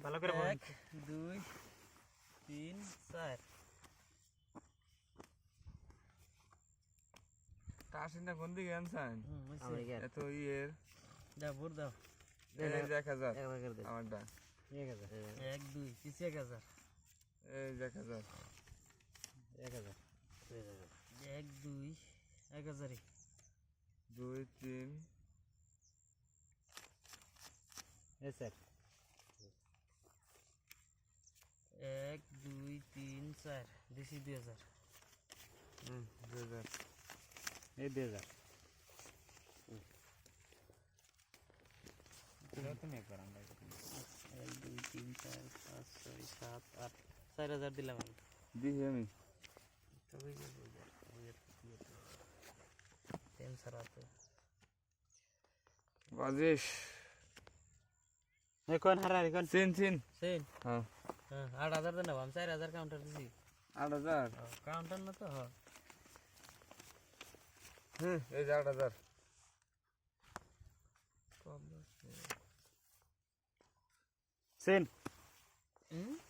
ভালো করে বলুন। 1 2 3 4 টাসিনা কোন দিকে আনছেন এত ইয়ের দাও ভোর দাও এই যে 1000 আমারটা 1 2 পিছে 1000 এই যে 1000 1 2 1000 2 3 1 2 3 4 দিছি 2000 2000 এই 2000 তুমি একবার আমরা 1 2 3 4 5 6 7 8 4000 দিলাম আমি দিহি আমি তবে কি টেন সারাতে বাজিস এখন হারা এখন চিন চিন সেন হ্যাঁ হ্যাঁ 8000 দেন আমি 4000 কাউন্টার দিছি 8000 কাউন্টার না তো হ্যাঁ এই যে 8000 সেন